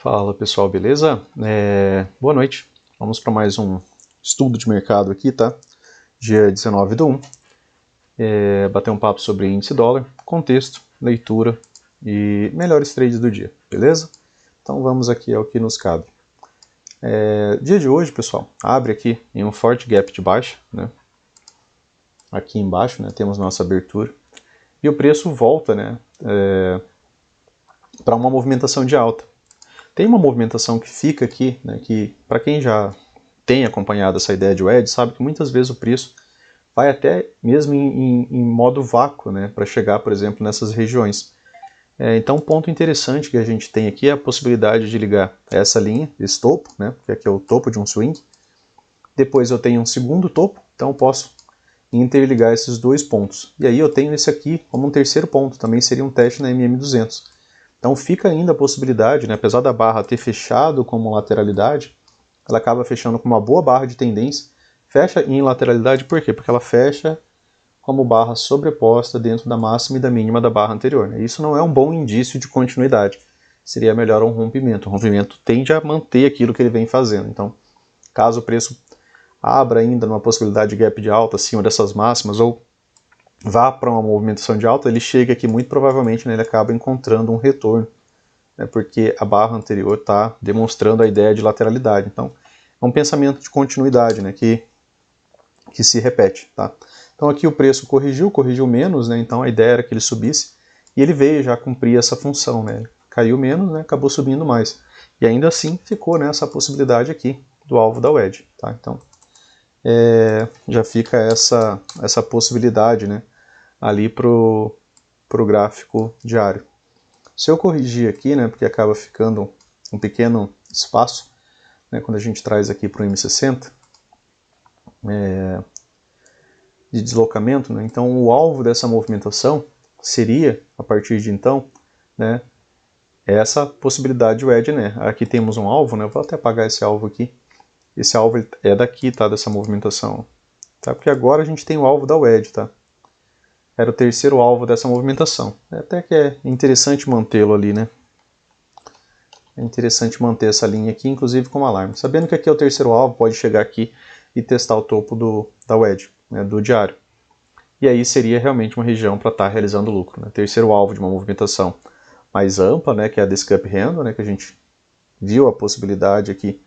Fala pessoal, beleza? Boa noite. Vamos para mais um estudo de mercado aqui, tá? Dia 19/1. Bater um papo sobre índice dólar, contexto, leitura e melhores trades do dia, beleza? Então vamos aqui ao que nos cabe. Dia de hoje, pessoal, abre aqui em um forte gap de baixa, né? Aqui embaixo, né, temos nossa abertura. E o preço volta, né, para uma movimentação de alta. Tem uma movimentação que fica aqui, né, que para quem já tem acompanhado essa ideia de wedge, sabe que muitas vezes o preço vai até mesmo em modo vácuo, né, para chegar, por exemplo, nessas regiões. Então um ponto interessante que a gente tem aqui é a possibilidade de ligar essa linha, esse topo, né, que aqui é o topo de um swing. Depois eu tenho um segundo topo, então eu posso interligar esses dois pontos. E aí eu tenho esse aqui como um terceiro ponto, também seria um teste na MM200. Então fica ainda a possibilidade, né, apesar da barra ter fechado como lateralidade, ela acaba fechando com uma boa barra de tendência. Fecha em lateralidade por quê? Porque ela fecha como barra sobreposta dentro da máxima e da mínima da barra anterior, né? Isso não é um bom indício de continuidade. Seria melhor um rompimento. O rompimento tende a manter aquilo que ele vem fazendo. Então, caso o preço abra ainda numa possibilidade de gap de alta acima dessas máximas ou vá para uma movimentação de alta, ele chega aqui muito provavelmente, né, ele acaba encontrando um retorno, né, porque a barra anterior está demonstrando a ideia de lateralidade. Então é um pensamento de continuidade, né, que se repete. Tá? Então aqui o preço corrigiu menos, né, então a ideia era que ele subisse e ele veio já cumprir essa função. Né, ele caiu menos, né, acabou subindo mais. E ainda assim ficou nessa possibilidade aqui do alvo da wedge. Tá? Então já fica essa possibilidade, né, ali pro gráfico diário. Se eu corrigir aqui, né, porque acaba ficando um pequeno espaço, né, quando a gente traz aqui para o M60 de deslocamento, né, então o alvo dessa movimentação seria, a partir de então, né, essa possibilidade de wedge, né. Aqui temos um alvo, né, eu vou até apagar esse alvo aqui. Esse alvo é daqui, tá, dessa movimentação, tá, porque agora a gente tem o alvo da wedge, tá. Era o terceiro alvo dessa movimentação. Até que é interessante mantê-lo ali, né? É interessante manter essa linha aqui, inclusive como alarme. Sabendo que aqui é o terceiro alvo, pode chegar aqui e testar o topo da wedge, né, do diário. E aí seria realmente uma região para estar realizando lucro. Né? Terceiro alvo de uma movimentação mais ampla, né, que é a desse cup handle, né, que a gente viu a possibilidade aqui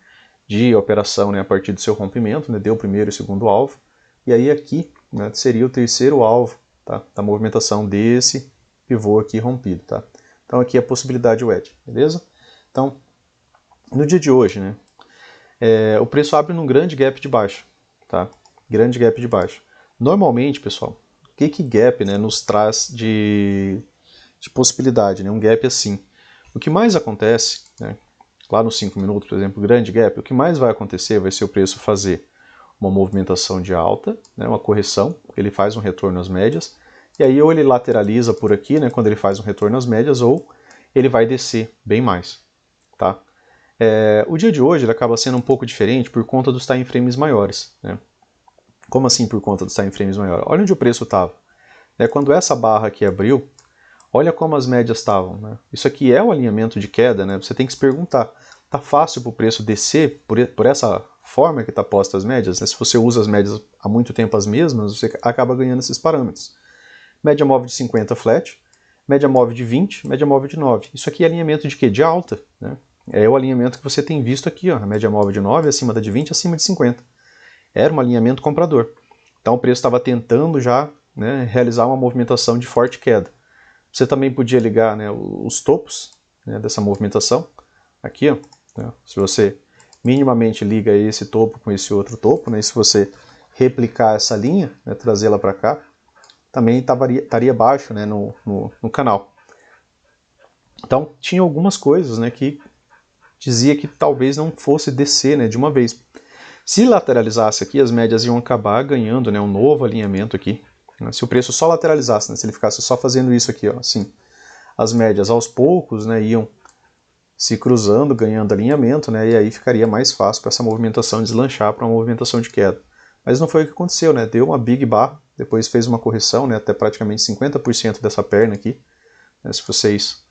de operação, né, a partir do seu rompimento, né, deu o primeiro e o segundo alvo. E aí aqui, né, seria o terceiro alvo, tá, da movimentação desse pivô aqui rompido. Tá? Então aqui é a possibilidade wedge, beleza? Então, no dia de hoje, né, o preço abre num grande gap de baixa. Tá? Grande gap de baixa. Normalmente, pessoal, o que gap, né, nos traz de possibilidade? Né, um gap assim. O que mais acontece, né, lá nos 5 minutos, por exemplo, grande gap, o que mais vai acontecer vai ser o preço fazer uma movimentação de alta, né, uma correção, ele faz um retorno às médias, e aí ou ele lateraliza por aqui, né, quando ele faz um retorno às médias, ou ele vai descer bem mais. Tá? O dia de hoje ele acaba sendo um pouco diferente por conta dos time frames maiores. Né? Como assim por conta dos time frames maiores? Olha onde o preço estava. Quando essa barra aqui abriu, olha como as médias estavam. Né? Isso aqui é o alinhamento de queda, né? Você tem que se perguntar, tá fácil para o preço descer por essa forma que está posta as médias? Né? Se você usa as médias há muito tempo as mesmas, você acaba ganhando esses parâmetros. Média móvel de 50 flat, média móvel de 20, média móvel de 9. Isso aqui é alinhamento de quê? De alta. Né? É o alinhamento que você tem visto aqui, ó, a média móvel de 9, acima da de 20, acima de 50. Era um alinhamento comprador. Então o preço estava tentando já, né, realizar uma movimentação de forte queda. Você também podia ligar, né, os topos, né, dessa movimentação. Aqui, ó, né, se você minimamente liga esse topo com esse outro topo, né, e se você replicar essa linha, né, trazê-la para cá, também estaria baixo, né, no canal. Então tinha algumas coisas, né, que dizia que talvez não fosse descer, né, de uma vez. Se lateralizasse aqui, as médias iam acabar ganhando, né, um novo alinhamento aqui. Se o preço só lateralizasse, né, se ele ficasse só fazendo isso aqui, ó, assim, as médias aos poucos, né, iam se cruzando, ganhando alinhamento, né, e aí ficaria mais fácil para essa movimentação deslanchar para uma movimentação de queda. Mas não foi o que aconteceu, né, deu uma big bar, depois fez uma correção, né, até praticamente 50% dessa perna aqui. Né, se vocês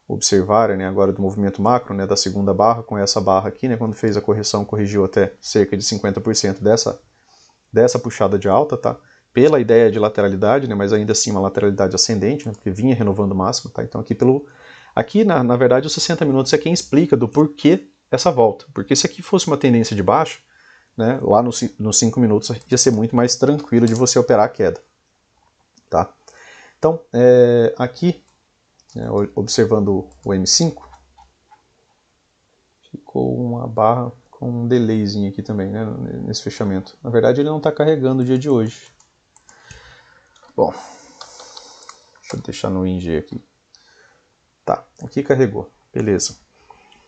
observarem, né, agora do movimento macro, né, da segunda barra com essa barra aqui, né, quando fez a correção, corrigiu até cerca de 50% dessa puxada de alta, tá? Pela ideia de lateralidade, né, mas ainda assim uma lateralidade ascendente, né, porque vinha renovando o máximo, tá? Então aqui na verdade os 60 minutos é quem explica do porquê essa volta, porque se aqui fosse uma tendência de baixo, né, lá nos 5 minutos ia ser muito mais tranquilo de você operar a queda, tá? Então, aqui, observando o M5, ficou uma barra com um delayzinho aqui também, né, nesse fechamento. Na verdade ele não está carregando o dia de hoje. Bom, deixa eu deixar no ING aqui. Tá, aqui carregou, beleza.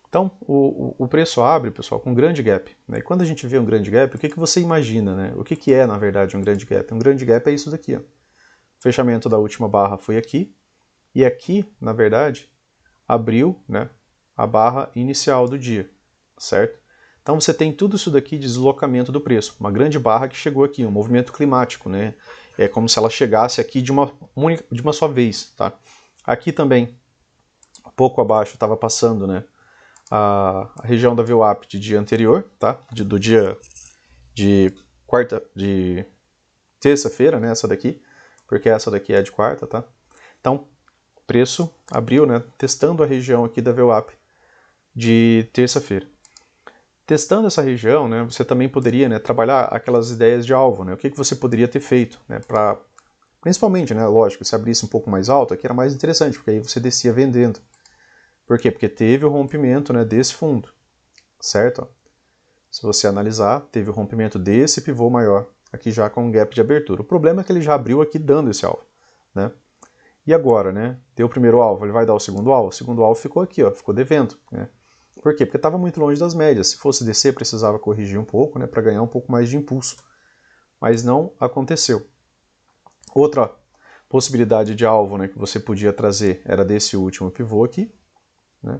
Então, o preço abre, pessoal, com um grande gap, né? E quando a gente vê um grande gap, o que você imagina, né? O que é, na verdade, um grande gap? Um grande gap é isso daqui, ó. O fechamento da última barra foi aqui, e aqui, na verdade, abriu, né, a barra inicial do dia, certo? Então você tem tudo isso daqui de deslocamento do preço, uma grande barra que chegou aqui, um movimento climático, né? É como se ela chegasse aqui de uma só vez, tá? Aqui também, pouco abaixo, estava passando, né, a região da VWAP de dia anterior, tá? Do dia de terça-feira, né, essa daqui, porque essa daqui é de quarta, tá? Então, o preço abriu, né, testando a região aqui da VWAP de terça-feira. Testando essa região, né, você também poderia, né, trabalhar aquelas ideias de alvo, né, o que você poderia ter feito, né, para, principalmente, né, lógico, se abrisse um pouco mais alto, aqui era mais interessante, porque aí você descia vendendo. Por quê? Porque teve o rompimento, né, desse fundo, certo? Se você analisar, teve o rompimento desse pivô maior, aqui já com um gap de abertura. O problema é que ele já abriu aqui dando esse alvo, né? E agora, né, deu o primeiro alvo, ele vai dar o segundo alvo? O segundo alvo ficou aqui, ó, ficou devendo, né? Por quê? Porque estava muito longe das médias. Se fosse descer, precisava corrigir um pouco, né, para ganhar um pouco mais de impulso. Mas não aconteceu. Outra possibilidade de alvo, né, que você podia trazer era desse último pivô aqui, né?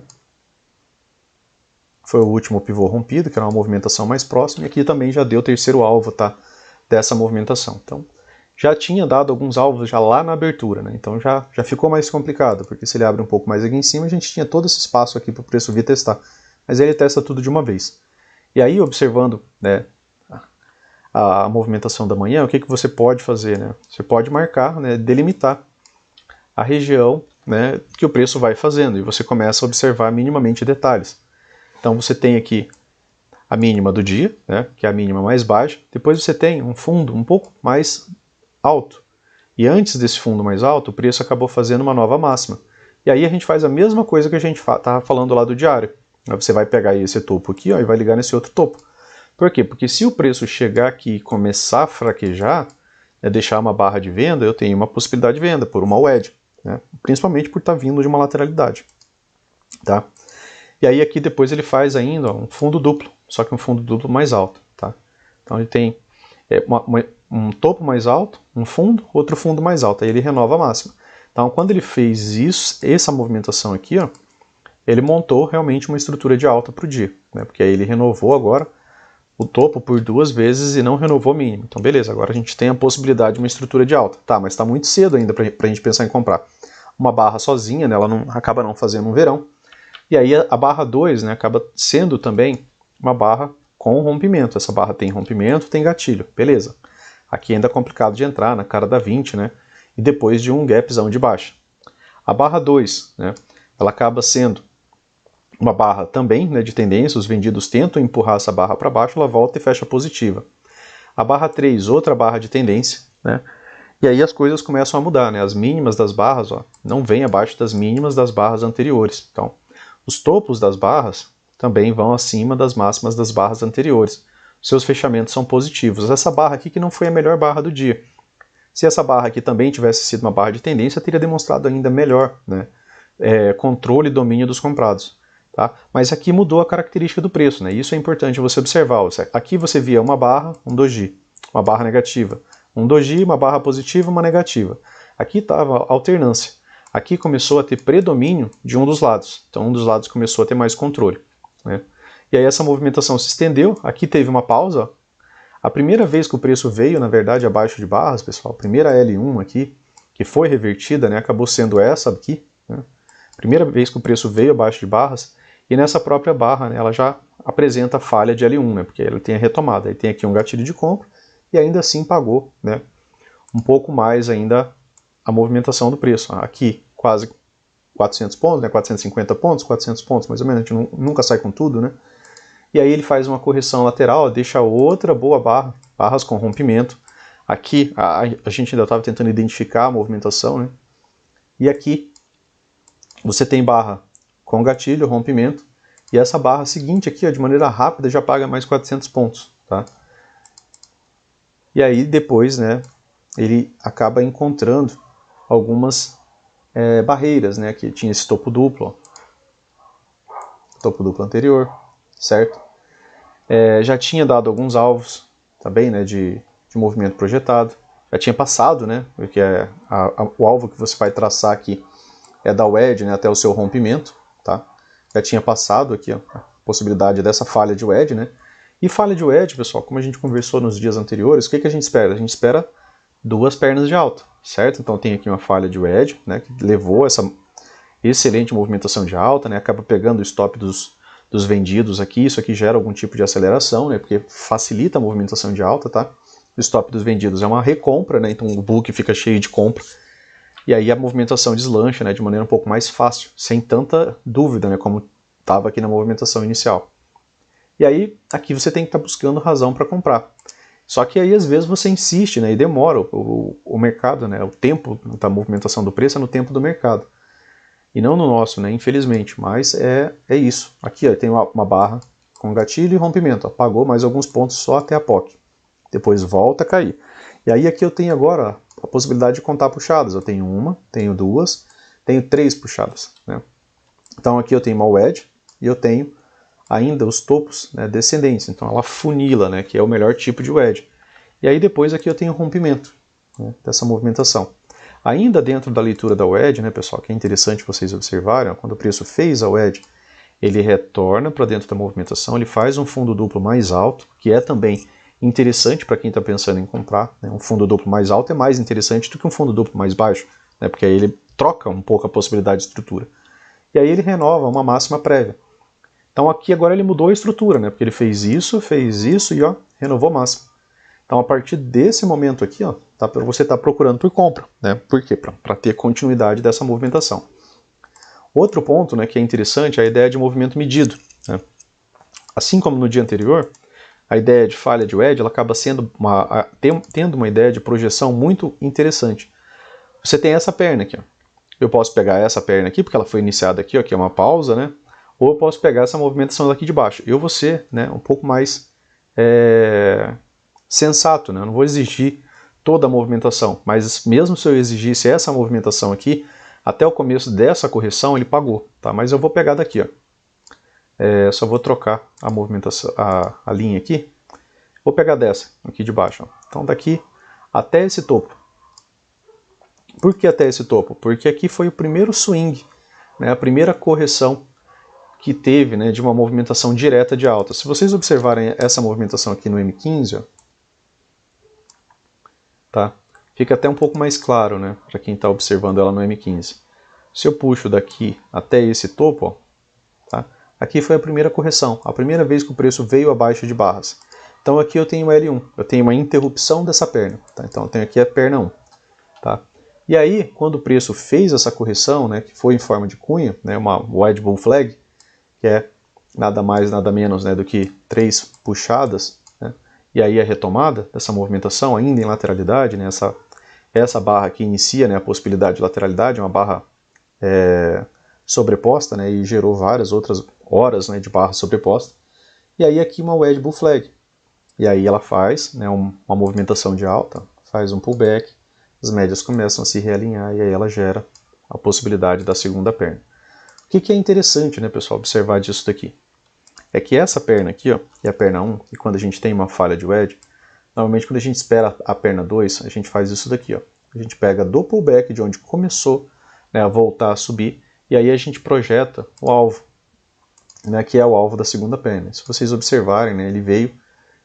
Foi o último pivô rompido, que era uma movimentação mais próxima, e aqui também já deu o terceiro alvo, tá, dessa movimentação. Então, já tinha dado alguns alvos já lá na abertura, né? Então já ficou mais complicado, porque se ele abre um pouco mais aqui em cima, a gente tinha todo esse espaço aqui para o preço vir testar. Mas ele testa tudo de uma vez. E aí, observando, né, a movimentação da manhã, o que você pode fazer, né? Você pode marcar, né, delimitar a região, né, que o preço vai fazendo, e você começa a observar minimamente detalhes. Então você tem aqui a mínima do dia, né, que é a mínima mais baixa, depois você tem um fundo um pouco mais alto, e antes desse fundo mais alto, o preço acabou fazendo uma nova máxima. E aí a gente faz a mesma coisa que a gente estava falando lá do diário. Você vai pegar esse topo aqui, ó, e vai ligar nesse outro topo. Por quê? Porque se o preço chegar aqui e começar a fraquejar, né, deixar uma barra de venda, eu tenho uma possibilidade de venda por uma wedge, né, principalmente por estar vindo de uma lateralidade, tá? E aí aqui depois ele faz ainda, ó, um fundo duplo, só que um fundo duplo mais alto, tá? Então ele tem um topo mais alto, um fundo, outro fundo mais alto, aí ele renova a máxima. Então quando ele fez isso, essa movimentação aqui, ó, ele montou realmente uma estrutura de alta para o dia, né? Porque aí ele renovou agora o topo por 2 vezes e não renovou o mínimo. Então beleza, agora a gente tem a possibilidade de uma estrutura de alta. Tá, mas está muito cedo ainda para a gente pensar em comprar. Uma barra sozinha, né, ela acaba não fazendo um verão. E aí a barra 2, né, acaba sendo também uma barra com rompimento. Essa barra tem rompimento, tem gatilho, beleza. Aqui ainda é complicado de entrar, na cara da 20, né, e depois de um gapzão de baixa. A barra 2, né, ela acaba sendo uma barra também, né, de tendência, os vendidos tentam empurrar essa barra para baixo, ela volta e fecha positiva. A barra 3, outra barra de tendência, né, e aí as coisas começam a mudar, né, as mínimas das barras, ó, não vêm abaixo das mínimas das barras anteriores. Então, os topos das barras também vão acima das máximas das barras anteriores. Seus fechamentos são positivos. Essa barra aqui que não foi a melhor barra do dia. Se essa barra aqui também tivesse sido uma barra de tendência, teria demonstrado ainda melhor, né, controle e domínio dos comprados. Tá? Mas aqui mudou a característica do preço, né? Isso é importante você observar. Aqui você via uma barra, um doji, uma barra negativa. Um doji, uma barra positiva, uma negativa. Aqui estava alternância. Aqui começou a ter predomínio de um dos lados. Então um dos lados começou a ter mais controle, né? E aí essa movimentação se estendeu. Aqui teve uma pausa. Ó. A primeira vez que o preço veio, na verdade, abaixo de barras, pessoal, a primeira L1 aqui, que foi revertida, né, acabou sendo essa aqui, né? Primeira vez que o preço veio abaixo de barras, e nessa própria barra, né, ela já apresenta a falha de L1, né, porque ele tem a retomada. Ele tem aqui um gatilho de compra e ainda assim pagou, né, um pouco mais ainda a movimentação do preço. Aqui quase 400 pontos, né, 450 pontos, 400 pontos mais ou menos, a gente nunca sai com tudo, né? E aí ele faz uma correção lateral, deixa outra boa barra, barras com rompimento. Aqui a gente ainda estava tentando identificar a movimentação, né? E aqui você tem barra com gatilho, rompimento, e essa barra seguinte aqui, ó, de maneira rápida, já paga mais 400 pontos, tá? E aí depois, né, ele acaba encontrando algumas barreiras, né, que tinha esse topo duplo, ó, topo duplo anterior, certo? Já tinha dado alguns alvos também, né, de movimento projetado, já tinha passado, né, porque o alvo que você vai traçar aqui é da wedge, né, até o seu rompimento, tá? Já tinha passado aqui, ó, a possibilidade dessa falha de wedge, né? E falha de wedge, pessoal, como a gente conversou nos dias anteriores, o que a gente espera? A gente espera duas pernas de alta, certo? Então tem aqui uma falha de wedge, né, que levou essa excelente movimentação de alta, né, acaba pegando o stop dos vendidos aqui, isso aqui gera algum tipo de aceleração, né, porque facilita a movimentação de alta, tá? O stop dos vendidos é uma recompra, né, então o book fica cheio de compra, e aí a movimentação deslancha, né, de maneira um pouco mais fácil, sem tanta dúvida, né, como estava aqui na movimentação inicial. E aí aqui você tem que estar buscando razão para comprar. Só que aí às vezes você insiste, né, e demora o mercado, né, o tempo da movimentação do preço é no tempo do mercado. E não no nosso, né, infelizmente, mas é isso. Aqui ó, tem uma barra com gatilho e rompimento, ó, pagou mais alguns pontos só até a POC. Depois volta a cair. E aí aqui eu tenho agora a possibilidade de contar puxadas. Eu tenho uma, tenho duas, tenho três puxadas, né? Então aqui eu tenho uma wedge e eu tenho ainda os topos, né, descendentes. Então ela funila, né, que é o melhor tipo de wedge. E aí depois aqui eu tenho o rompimento, né, dessa movimentação. Ainda dentro da leitura da wedge, né, pessoal, que é interessante vocês observarem, ó, quando o preço fez a wedge, ele retorna para dentro da movimentação, ele faz um fundo duplo mais alto, que é também interessante para quem está pensando em comprar, né? Um fundo duplo mais alto é mais interessante do que um fundo duplo mais baixo, né? Porque aí ele troca um pouco a possibilidade de estrutura. E aí ele renova uma máxima prévia. Então aqui agora ele mudou a estrutura, né? Porque ele fez isso e ó, renovou máxima. Então a partir desse momento aqui, ó, você está procurando por compra, né? Por quê? Para ter continuidade dessa movimentação. Outro ponto, né, que é interessante é a ideia de movimento medido, né? Assim como no dia anterior, a ideia de falha de wedge ela acaba sendo tendo uma ideia de projeção muito interessante. Você tem essa perna aqui, ó. Eu posso pegar essa perna aqui, porque ela foi iniciada aqui, ó, que é uma pausa, né? Ou eu posso pegar essa movimentação daqui de baixo. Eu vou ser, né, um pouco mais sensato, né? Eu não vou exigir toda a movimentação, mas mesmo se eu exigisse essa movimentação aqui, até o começo dessa correção ele pagou, tá? Mas eu vou pegar daqui, ó. Só vou trocar a movimentação, a linha aqui. Vou pegar dessa, aqui de baixo. Ó. Então daqui até esse topo. Por que até esse topo? Porque aqui foi o primeiro swing, né, a primeira correção que teve, né, de uma movimentação direta de alta. Se vocês observarem essa movimentação aqui no M15, ó, tá? Fica até um pouco mais claro, né, para quem está observando ela no M15. Se eu puxo daqui até esse topo, ó, tá? Aqui foi a primeira correção, a primeira vez que o preço veio abaixo de barras. Então aqui eu tenho L1, eu tenho uma interrupção dessa perna. Tá? Então eu tenho aqui a perna 1. Tá? E aí, quando o preço fez essa correção, né, que foi em forma de cunha, né, uma Wide Bull Flag, que é nada mais, nada menos, né, do que 3 puxadas, né, e aí a retomada dessa movimentação ainda em lateralidade, né, essa barra que inicia, né, a possibilidade de lateralidade, uma barra sobreposta, né, e gerou várias outras horas, né, de barra sobreposta. E aí aqui uma Wedge Bull Flag. E aí ela faz, né, uma movimentação de alta, faz um pullback, as médias começam a se realinhar e aí ela gera a possibilidade da segunda perna. O que é interessante, né, pessoal, observar disso daqui? É que essa perna aqui, ó, que é a perna 1, e quando a gente tem uma falha de wedge, normalmente quando a gente espera a perna 2, a gente faz isso daqui, ó. A gente pega do pullback de onde começou, né, a voltar a subir, e aí a gente projeta o alvo, né, que é o alvo da segunda perna. Se vocês observarem, né, ele veio,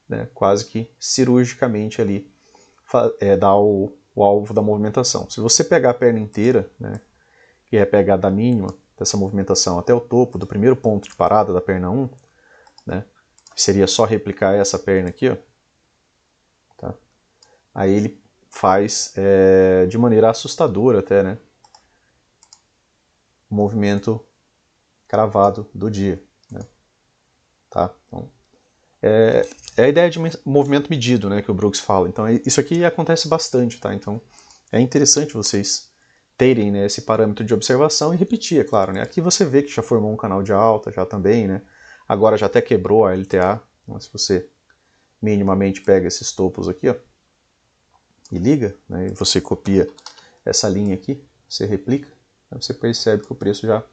né, quase que cirurgicamente ali dar o alvo da movimentação. Se você pegar a perna inteira, né, que é pegar da mínima dessa movimentação até o topo do primeiro ponto de parada da perna 1, né, seria só replicar essa perna aqui, ó, tá? Aí ele faz de maneira assustadora até, né, o movimento cravado do dia, né, tá? Então, é a ideia de movimento medido, né, que o Brooks fala. Então isso aqui acontece bastante, tá? Então é interessante vocês terem, né, esse parâmetro de observação e repetir, é claro, né? Aqui você vê que já formou um canal de alta, já também, né? Agora já até quebrou a LTA. Então, se você minimamente pega esses topos aqui, ó, e liga, né, e você copia essa linha aqui, você replica, aí você percebe que o preço já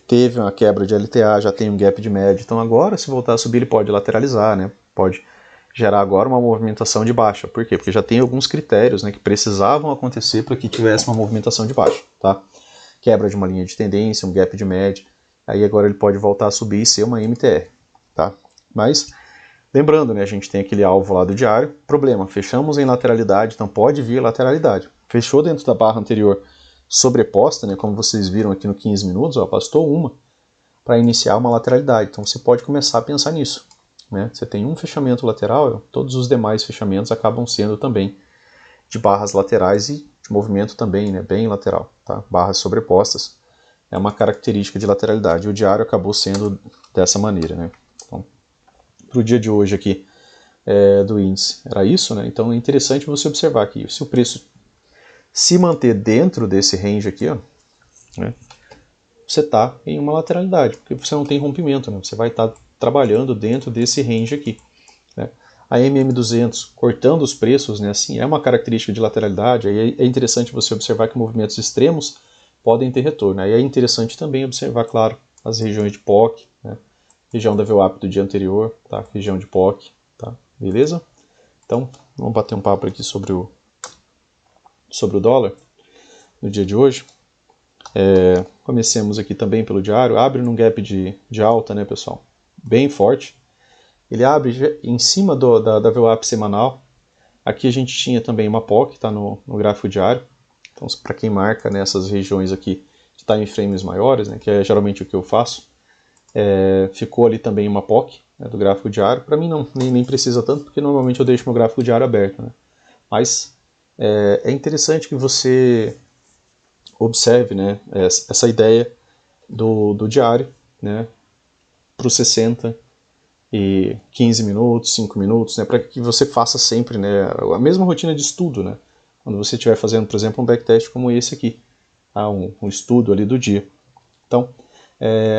teve uma quebra de LTA, já tem um gap de média. Então agora, se voltar a subir, ele pode lateralizar, né? Pode gerar agora uma movimentação de baixa. Por quê? Porque já tem alguns critérios, né, que precisavam acontecer para que tivesse uma movimentação de baixa, tá? Quebra de uma linha de tendência, um gap de média. Aí agora ele pode voltar a subir e ser uma MTR, tá? Mas lembrando, né, a gente tem aquele alvo lá do diário. Problema, fechamos em lateralidade, então pode vir lateralidade. Fechou dentro da barra anterior sobreposta, né, como vocês viram aqui no 15 minutos, ó, bastou uma para iniciar uma lateralidade. Então você pode começar a pensar nisso, né? Você tem um fechamento lateral, todos os demais fechamentos acabam sendo também de barras laterais e de movimento também, né, bem lateral, tá? Barras sobrepostas é uma característica de lateralidade. O diário acabou sendo dessa maneira, né? Então, para o dia de hoje aqui do índice era isso, né? Então é interessante você observar aqui, se o preço se manter dentro desse range aqui, ó, né, você está em uma lateralidade, porque você não tem rompimento, né? Você vai estar trabalhando dentro desse range aqui, né? A MM200 cortando os preços, né, assim, é uma característica de lateralidade. Aí é interessante você observar que movimentos extremos podem ter retorno. Aí é interessante também observar, claro, as regiões de POC, né? Região da VWAP do dia anterior, tá? Região de POC, tá? Beleza? Então, vamos bater um papo aqui sobre o dólar no dia de hoje. Comecemos aqui também pelo diário. Abre num gap de alta, né, pessoal? Bem forte. Ele abre em cima da VWAP semanal. Aqui a gente tinha também uma POC, tá no gráfico diário. Então, para quem marca nessas regiões aqui de time frames maiores, né, que é geralmente o que eu faço, ficou ali também uma POC, né, do gráfico diário. Para mim não, nem precisa tanto, porque normalmente eu deixo meu gráfico diário aberto, né? Mas é interessante que você observe, né, essa ideia do diário, né, para os 60 e 15 minutos, 5 minutos, né, para que você faça sempre, né, a mesma rotina de estudo, né, quando você estiver fazendo, por exemplo, um backtest como esse aqui, tá, um estudo ali do dia. Então,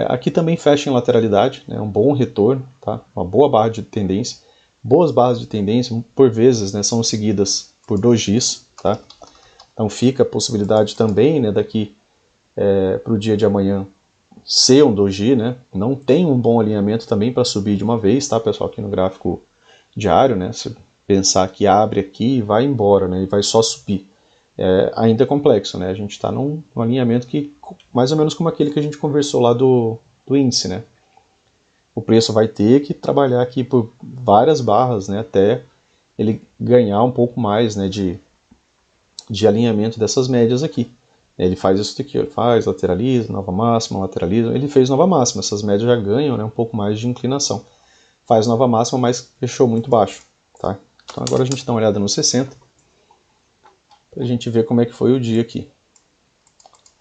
aqui também fecha em lateralidade, né, um bom retorno, tá, uma boa barra de tendência. Boas barras de tendência, por vezes, né, são seguidas por dojis, tá? Então fica a possibilidade também, né, daqui para o dia de amanhã ser um doji, né? Não tem um bom alinhamento também para subir de uma vez, tá, pessoal? Aqui no gráfico diário, né? Se pensar que abre aqui e vai embora, né? E vai só subir. Ainda é complexo, né? A gente está num alinhamento que mais ou menos como aquele que a gente conversou lá do índice, né? O preço vai ter que trabalhar aqui por várias barras, né? Até ele ganhar um pouco mais, né? De alinhamento dessas médias aqui. Ele faz isso aqui, ele faz, lateraliza, nova máxima, lateraliza. Ele fez nova máxima, essas médias já ganham, né, um pouco mais de inclinação. Faz nova máxima, mas fechou muito baixo, tá? Então agora a gente dá uma olhada no 60, para a gente ver como é que foi o dia aqui.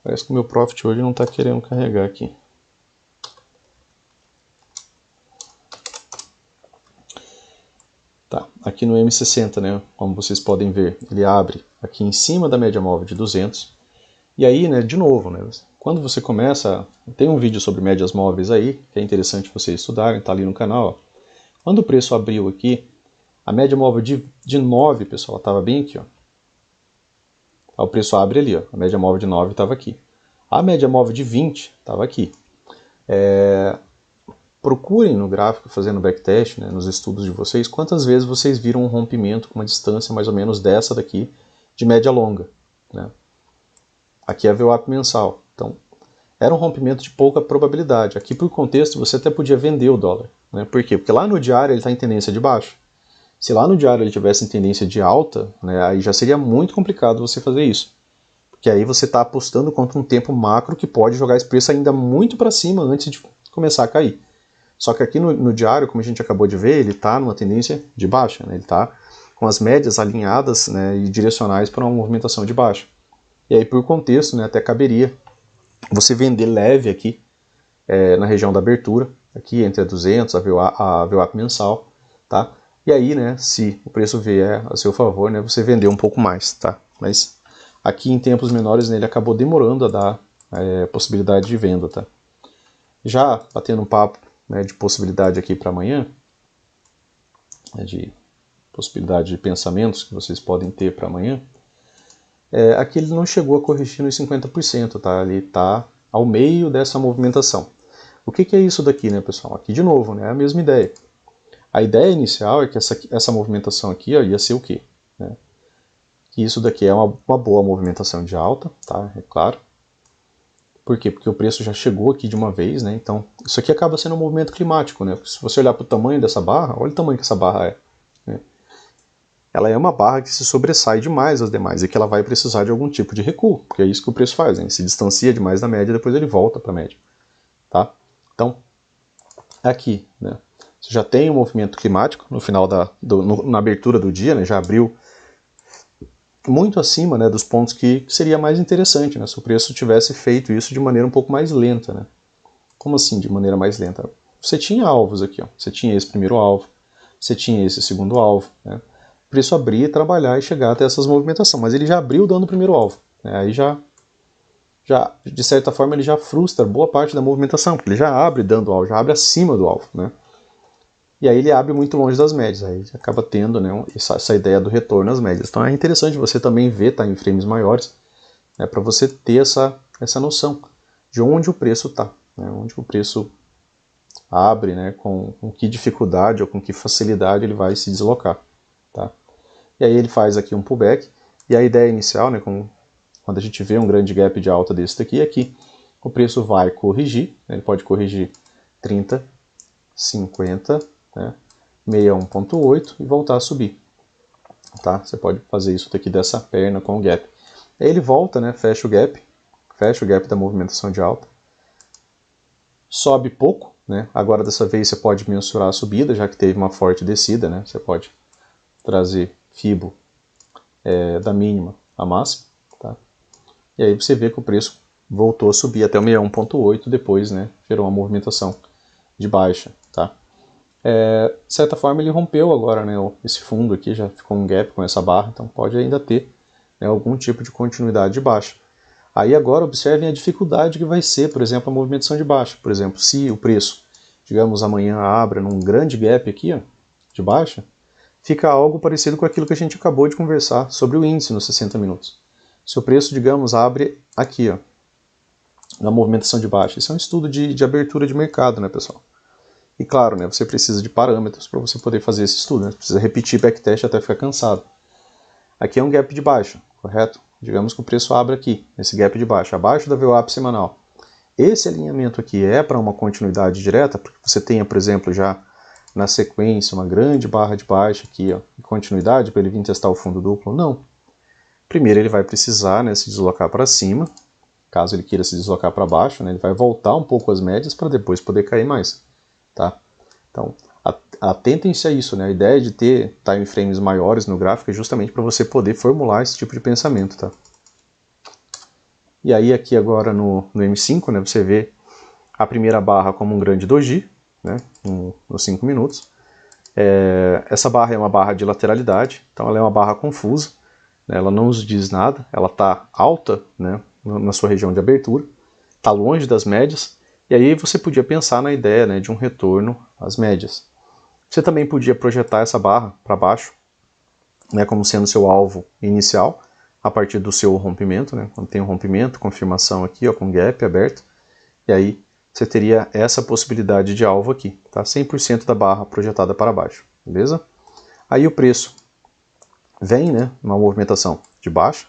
Parece que o meu Profit hoje não está querendo carregar aqui. Tá, aqui no M60, né, como vocês podem ver, ele abre aqui em cima da média móvel de 200. E aí, né, de novo, né, quando você começa, tem um vídeo sobre médias móveis aí, que é interessante vocês estudarem, tá ali no canal. Ó. Quando o preço abriu aqui, a média móvel de 9, pessoal, estava bem aqui, ó. O preço abre ali, ó, a média móvel de 9 estava aqui. A média móvel de 20 estava aqui. Procurem no gráfico, fazendo backtest, né, nos estudos de vocês, quantas vezes vocês viram um rompimento com uma distância mais ou menos dessa daqui, de média longa, né? Aqui é a VWAP mensal. Então, era um rompimento de pouca probabilidade. Aqui, por contexto, você até podia vender o dólar, né? Por quê? Porque lá no diário ele está em tendência de baixa. Se lá no diário ele tivesse em tendência de alta, né, aí já seria muito complicado você fazer isso. porque aí você está apostando contra um tempo macro que pode jogar esse preço ainda muito para cima antes de começar a cair. Só que aqui no diário, como a gente acabou de ver, ele está numa tendência de baixa, né? Ele está com as médias alinhadas, né, e direcionais para uma movimentação de baixa. E aí, por contexto, né, até caberia você vender leve aqui na região da abertura, aqui entre a 200, a VWAP mensal, tá? E aí, né, se o preço vier a seu favor, né, você vender um pouco mais, tá? Mas aqui em tempos menores, né, ele acabou demorando a dar possibilidade de venda, tá? Já batendo um papo, né, de possibilidade aqui para amanhã, né, de possibilidade de pensamentos que vocês podem ter para amanhã, aqui ele não chegou a corrigir nos 50%, tá? Ele está ao meio dessa movimentação. O que é isso daqui, né, pessoal? Aqui de novo, né, é a mesma ideia. A ideia inicial é que essa movimentação aqui, ó, ia ser o quê? Né? Que isso daqui é uma boa movimentação de alta, tá? É claro. Por quê? Porque o preço já chegou aqui de uma vez, né? Então, isso aqui acaba sendo um movimento climático, né? Porque se você olhar para o tamanho dessa barra, olha o tamanho que essa barra é. Né? Ela é uma barra que se sobressai demais das demais e que ela vai precisar de algum tipo de recuo, porque é isso que o preço faz, né? Ele se distancia demais da média e depois ele volta para a média, tá? Então, aqui, né? Você já tem um movimento climático no final na abertura do dia, né? Já abriu muito acima, né, dos pontos que seria mais interessante, né, se o preço tivesse feito isso de maneira um pouco mais lenta, né? Como assim de maneira mais lenta? Você tinha alvos aqui, ó. Você tinha esse primeiro alvo, você tinha esse segundo alvo, né? O preço abrir, trabalhar e chegar até essas movimentações, mas ele já abriu dando o primeiro alvo, né? Aí já de certa forma ele já frustra boa parte da movimentação, porque ele já abre dando alvo, já abre acima do alvo, né? E aí ele abre muito longe das médias, aí acaba tendo, né, essa ideia do retorno às médias. Então é interessante você também ver time frames maiores, né, para você ter essa noção de onde o preço está, né, onde o preço abre, né, com que dificuldade ou com que facilidade ele vai se deslocar. Tá? E aí ele faz aqui um pullback, e a ideia inicial, né, quando a gente vê um grande gap de alta desse daqui, é que o preço vai corrigir, né, ele pode corrigir 30, 50, né, 61.8 e voltar a subir, tá? Você pode fazer isso daqui dessa perna com o gap. Aí ele volta, né, fecha o gap da movimentação de alta, sobe pouco, né? Agora dessa vez você pode mensurar a subida, já que teve uma forte descida, né? Você pode trazer Fibo da mínima à máxima, tá? E aí você vê que o preço voltou a subir até o 61.8, depois, né, gerou uma movimentação de baixa, tá? De certa forma ele rompeu agora, né, esse fundo aqui, já ficou um gap com essa barra, então pode ainda ter, né, algum tipo de continuidade de baixa. Aí agora observem a dificuldade que vai ser, por exemplo, a movimentação de baixa. Por exemplo, se o preço, digamos, amanhã abra num grande gap aqui, ó, de baixa, fica algo parecido com aquilo que a gente acabou de conversar sobre o índice nos 60 minutos. Se o preço, digamos, abre aqui, ó, na movimentação de baixa, isso é um estudo de abertura de mercado, né, pessoal? E claro, né, você precisa de parâmetros para você poder fazer esse estudo, né? Você precisa repetir backtest até ficar cansado. Aqui é um gap de baixa, correto? Digamos que o preço abre aqui, esse gap de baixa, abaixo da VWAP semanal. Esse alinhamento aqui é para uma continuidade direta, porque você tenha, por exemplo, já na sequência uma grande barra de baixa aqui, ó, continuidade para ele vir testar o fundo duplo? Não. Primeiro ele vai precisar, né, se deslocar para cima, caso ele queira se deslocar para baixo, né, ele vai voltar um pouco as médias para depois poder cair mais. Tá? Então, atentem-se a isso, né? A ideia de ter time frames maiores no gráfico é justamente para você poder formular esse tipo de pensamento, tá? E aí aqui agora no M5, né, você vê a primeira barra como um grande doji, né, nos 5 minutos. Essa barra é uma barra de lateralidade, então ela é uma barra confusa, né, ela não nos diz nada, ela está alta, né, na sua região de abertura, está longe das médias. E aí você podia pensar na ideia, né, de um retorno às médias. Você também podia projetar essa barra para baixo, né, como sendo seu alvo inicial, a partir do seu rompimento, né, quando tem um rompimento, confirmação aqui, ó, com gap aberto, e aí você teria essa possibilidade de alvo aqui, tá? 100% da barra projetada para baixo, beleza? Aí o preço vem, né, uma movimentação de baixa,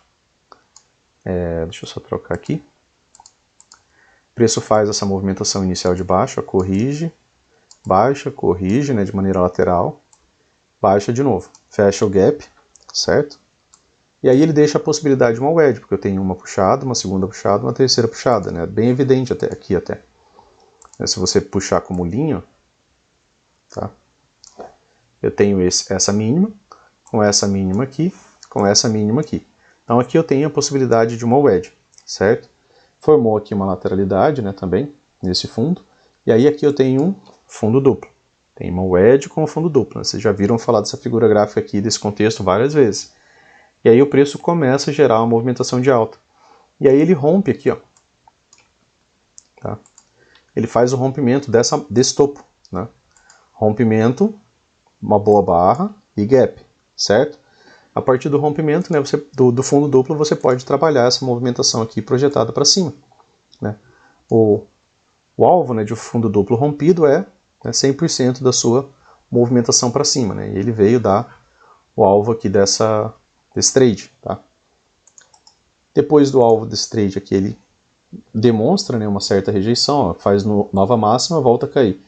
deixa eu só trocar aqui. O preço faz essa movimentação inicial de baixa, corrige, baixa, corrige, né, de maneira lateral, baixa de novo, fecha o gap, certo? E aí ele deixa a possibilidade de uma wedge, porque eu tenho uma puxada, uma segunda puxada, uma terceira puxada, né? Bem evidente até aqui até. Se você puxar como linha, tá? Eu tenho essa mínima, com essa mínima aqui, com essa mínima aqui. Então aqui eu tenho a possibilidade de uma wedge, certo? Formou aqui uma lateralidade, né, também, nesse fundo. E aí aqui eu tenho um fundo duplo. Tem uma wedge com um fundo duplo. Né? Vocês já viram falar dessa figura gráfica aqui, desse contexto, várias vezes. E aí o preço começa a gerar uma movimentação de alta. E aí ele rompe aqui, ó. Tá? Ele faz o rompimento desse topo, né? Rompimento, uma boa barra e gap, certo? A partir do rompimento, né, do fundo duplo, você pode trabalhar essa movimentação aqui projetada para cima, né? O alvo, né, de fundo duplo rompido é, né, 100% da sua movimentação para cima, né? E ele veio dar o alvo aqui desse trade, tá? Depois do alvo desse trade aqui, ele demonstra, né, uma certa rejeição, ó, faz nova máxima, volta a cair.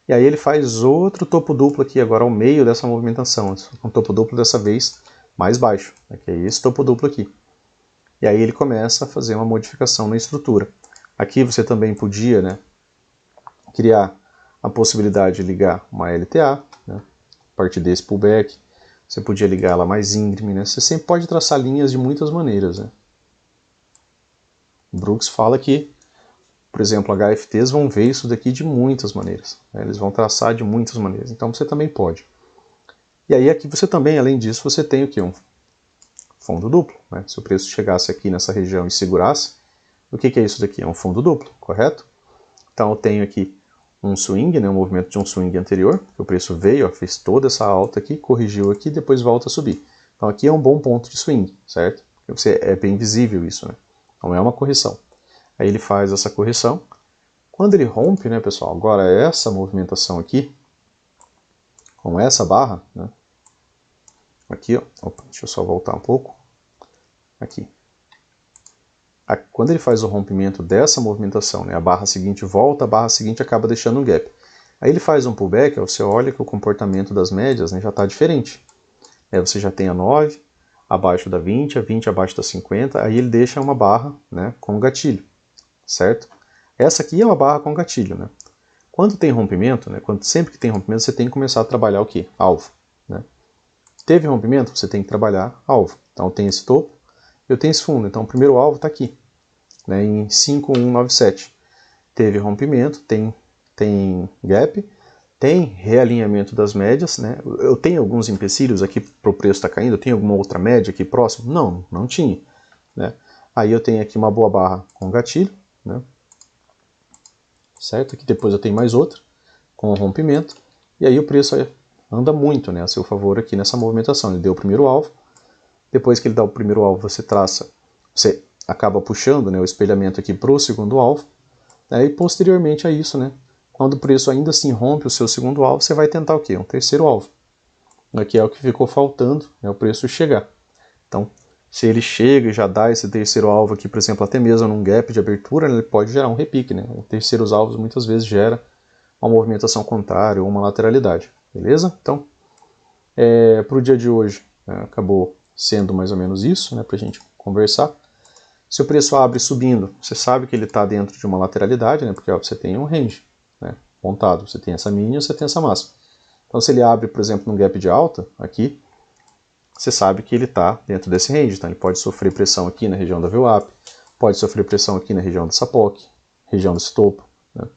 E aí ele faz outro topo duplo aqui, agora ao meio dessa movimentação, um topo duplo dessa vez mais baixo, né, que é esse topo duplo aqui. E aí ele começa a fazer uma modificação na estrutura. Aqui você também podia, né, criar a possibilidade de ligar uma LTA, né, a partir desse pullback. Você podia ligar ela mais íngreme, né? Você sempre pode traçar linhas de muitas maneiras, né? O Brooks fala que, por exemplo, HFTs vão ver isso daqui de muitas maneiras, né? Eles vão traçar de muitas maneiras, então você também pode. E aí aqui você também, além disso, você tem o que? Um fundo duplo, né? Se o preço chegasse aqui nessa região e segurasse, o que é isso daqui? É um fundo duplo, correto? Então eu tenho aqui um swing, né? Um movimento de um swing anterior, que o preço veio, ó, fez toda essa alta aqui, corrigiu aqui, depois volta a subir. Então aqui é um bom ponto de swing, certo? É bem visível isso, né? Não é uma correção. Aí ele faz essa correção. Quando ele rompe, né, pessoal, agora essa movimentação aqui, com essa barra, né, aqui, ó, opa, deixa eu só voltar um pouco, aqui. Quando ele faz o rompimento dessa movimentação, né, a barra seguinte volta, a barra seguinte acaba deixando um gap. Aí ele faz um pullback, ó, você olha que o comportamento das médias, né, já está diferente. Você já tem a 9 abaixo da 20, a 20 abaixo da 50, aí ele deixa uma barra, né, com gatilho, certo? Essa aqui é uma barra com gatilho, né? Quando tem rompimento, né, sempre que tem rompimento, você tem que começar a trabalhar o quê? Alvo, né? Teve rompimento, você tem que trabalhar alvo. Então tem esse topo, eu tenho esse fundo, então o primeiro alvo está aqui, né, em 5197. Teve rompimento, tem gap, tem realinhamento das médias, né? Eu tenho alguns empecilhos aqui para o preço estar caindo, eu tenho alguma outra média aqui próximo? Não tinha, né? Aí eu tenho aqui uma boa barra com gatilho, né? Certo? Aqui depois eu tenho mais outra com rompimento, e aí o preço anda muito, né, a seu favor aqui nessa movimentação. Ele deu o primeiro alvo, depois que ele dá o primeiro alvo, você acaba puxando, né, o espelhamento aqui para o segundo alvo, né, e posteriormente a isso, né, quando o preço ainda assim rompe o seu segundo alvo, você vai tentar o quê? Um terceiro alvo. Aqui é o que ficou faltando, né, o preço chegar. Então, se ele chega e já dá esse terceiro alvo aqui, por exemplo, até mesmo num gap de abertura, ele pode gerar um repique, né? Terceiros alvos muitas vezes gera uma movimentação contrária ou uma lateralidade, beleza? Então, para o dia de hoje, acabou sendo mais ou menos isso, né, para a gente conversar. Se o preço abre subindo, você sabe que ele está dentro de uma lateralidade, né, porque ó, você tem um range, né, montado, você tem essa mínima, você tem essa máxima. Então, se ele abre, por exemplo, num gap de alta, aqui, você sabe que ele está dentro desse range, então ele pode sofrer pressão aqui na região da VWAP, pode sofrer pressão aqui na região dessa POC, região desse topo, né.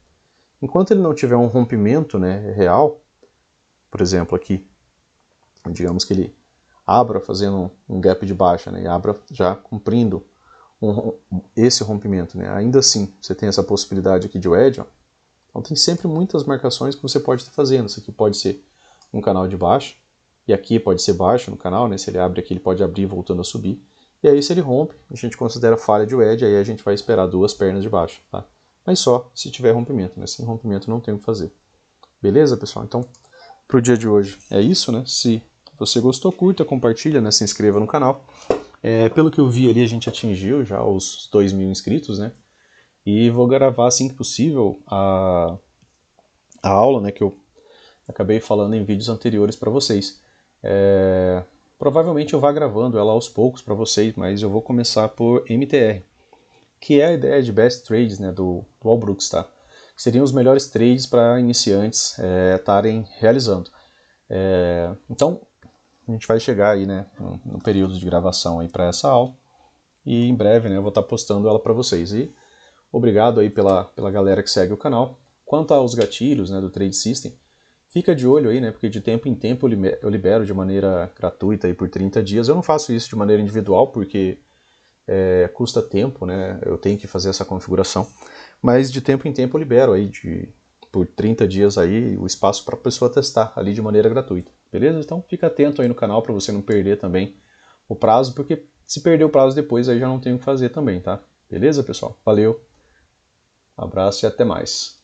Enquanto ele não tiver um rompimento, né, real, por exemplo aqui, digamos que ele abra fazendo um gap de baixa, né, e abra já cumprindo esse rompimento, né, ainda assim você tem essa possibilidade aqui de wedge, ó. Então tem sempre muitas marcações que você pode estar fazendo. Isso aqui pode ser um canal de baixo, e aqui pode ser baixo no canal, né, se ele abre aqui ele pode abrir voltando a subir, e aí se ele rompe, a gente considera falha de wedge, aí a gente vai esperar duas pernas de baixo, tá? Mas só se tiver rompimento, né? Sem rompimento não tem o que fazer. Beleza, pessoal? Então, pro dia de hoje é isso, né? Se você gostou, curta, compartilha, né? Se inscreva no canal. Pelo que eu vi ali, a gente atingiu já os 2.000 inscritos, né? E vou gravar assim que possível a aula, né? Que eu acabei falando em vídeos anteriores para vocês. Provavelmente eu vá gravando ela aos poucos para vocês, mas eu vou começar por MTR, que é a ideia de Best Trades, né, do Al Brooks, tá? Que seriam os melhores trades para iniciantes estarem realizando. Então, a gente vai chegar aí, né, no período de gravação aí para essa aula, e em breve, né, eu vou estar postando ela para vocês. E obrigado aí pela galera que segue o canal. Quanto aos gatilhos, né, do Trade System, fica de olho aí, né, porque de tempo em tempo eu libero de maneira gratuita aí por 30 dias. Eu não faço isso de maneira individual porque custa tempo, né, eu tenho que fazer essa configuração. Mas de tempo em tempo eu libero aí por 30 dias aí o espaço para a pessoa testar ali de maneira gratuita. Beleza? Então fica atento aí no canal para você não perder também o prazo, porque se perder o prazo depois aí já não tem o que fazer também, tá? Beleza, pessoal? Valeu, abraço e até mais.